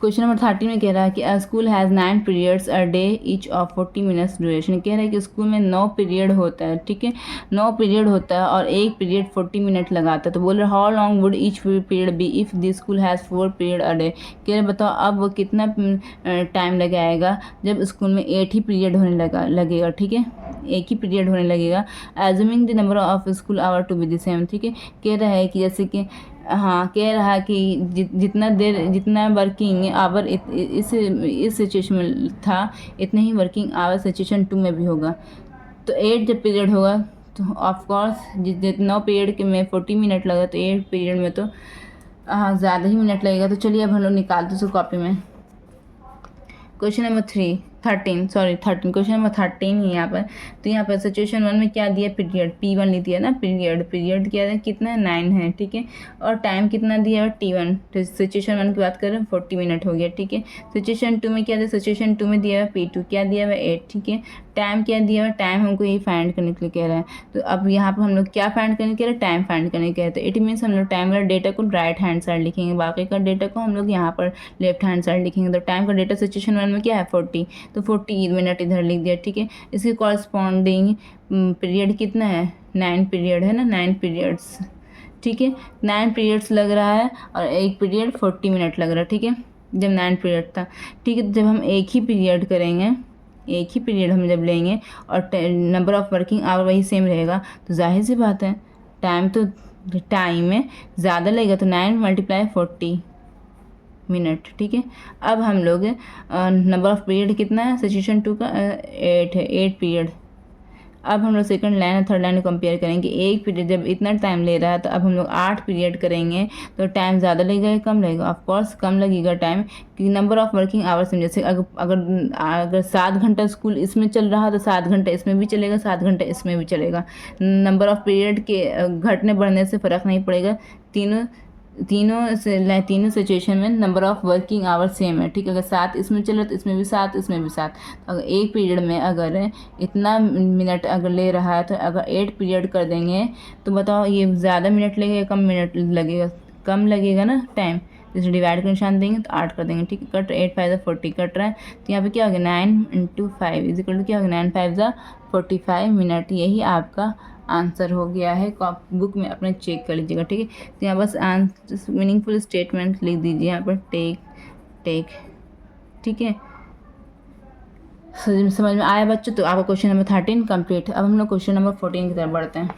Question number 30 में कह रहा है कि अ school has 9 periods a day each of 40 minutes duration. कह रहा है कि स्कूल में 9 पीरियड होता है, ठीक है, 9 पीरियड होता है और एक पीरियड 40 मिनट लगाता है। तो बोल रहे how long would each period be if the school has 4 period a day. कह रहे बताओ अब वो कितना टाइम लगाएगा जब स्कूल में 8 ही पीरियड होने लगेगा, ठीक है, एक ही पीरियड होने लगेगा। Assuming the number of school hour to be the same, ठीक है। कह रहा है कि जैसे कि हाँ, कह रहा है कि जितना वर्किंग आवर इस सिचुएशन में था इतने ही वर्किंग आवर सिचुएशन 2 में भी होगा। तो 8 जब पीरियड होगा तो ऑफ कोर्स जितना पीरियड के में 40 मिनट लगा तो 8 पीरियड में तो ज़्यादा ही मिनट लगेगा। तो चलिए अब हम लोग निकालते हैं कॉपी में। क्वेश्चन नंबर 13 क्वेश्चन नंबर 13 ही यहाँ पर। तो यहाँ पर सिचुएशन 1 में क्या दिया, पीरियड P1 नहीं दिया ना, पीरियड क्या है, कितना 9 है, ठीक है, और टाइम कितना दिया है T1। तो सिचुएशन 1 की बात करें 40 मिनट हो गया, ठीक है। सिचुएशन 2 में क्या दिया, सिचुएशन 2 में दिया है P2 क्या दिया हुआ 8, ठीक है। टाइम क्या दिया हुआ, टाइम हमको यही फाइंड करने के लिए कह रहा है। तो अब यहाँ पर हम लोग क्या फाइंड करने कह रहे हैं, टाइम फाइंड करने कह रहे हैं। तो इट मीन्स हम लोग टाइम वाला डेटा को राइट हैंड साइड लिखेंगे, बाकी का डेटा को हम लोग यहाँ पर लेफ्ट हैंड साइड लिखेंगे। तो टाइम का डेटा सिचुएशन 1 में क्या है 40, तो 40 मिनट इधर लिख दिया, ठीक है। इसके कॉरस्पॉन्डिंग पीरियड कितना है, 9 पीरियड है ना, 9 पीरियड्स, ठीक है, 9 पीरियड्स लग रहा है और एक पीरियड 40 मिनट लग रहा है, ठीक है, जब 9 पीरियड था, ठीक है। जब हम एक ही पीरियड करेंगे, एक ही पीरियड हम जब लेंगे और नंबर ऑफ वर्किंग आवर वही सेम रहेगा तो जाहिर सी बात है टाइम में ज़्यादा लगेगा। तो 9 × 40 मिनट, ठीक है। अब हम लोग नंबर ऑफ पीरियड कितना है, सिचुएशन 2 का 8 है, 8 पीरियड। अब हम लोग सेकंड लाइन और थर्ड लाइन को कंपेयर करेंगे। एक पीरियड जब इतना टाइम ले रहा है तो अब हम लोग 8 पीरियड करेंगे तो टाइम ज़्यादा लगेगा या कम लगेगा, ऑफ कोर्स कम लगेगा टाइम, क्योंकि नंबर ऑफ वर्किंग आवर्स में जैसे अगर 7 घंटा स्कूल इसमें चल रहा है तो 7 घंटा इसमें भी चलेगा, 7 घंटा इसमें भी चलेगा। नंबर ऑफ पीरियड के घटने बढ़ने से फ़र्क नहीं पड़ेगा, तीनों सिचुएशन में number of working hour same है, ठीक है। अगर 7 इसमें चल रहा है तो इसमें भी 7, इसमें भी 7। तो अगर एक पीरियड में अगर इतना मिनट अगर ले रहा है तो अगर 8 पीरियड कर देंगे तो बताओ ये ज़्यादा मिनट लगेगा या कम मिनट लगेगा, कम लगेगा ना टाइम। जैसे डिवाइड का निशान देंगे तो 8 कर देंगे, ठीक है। कट 8 5 40 कट रहा है तो यहाँ पे क्या हो गया 9 × 5 इक्वल क्या हो गया 9 5 45 मिनट। यही आपका आंसर हो गया है। बुक में अपने चेक कर लीजिएगा, ठीक है। तो यहाँ बस आंसर मीनिंगफुल स्टेटमेंट लिख दीजिए यहाँ पर टेक, ठीक है। समझ में आया बच्चों? तो आपका क्वेश्चन नंबर 13 कंप्लीट। अब हम लोग क्वेश्चन नंबर 14 की तरफ बढ़ते हैं।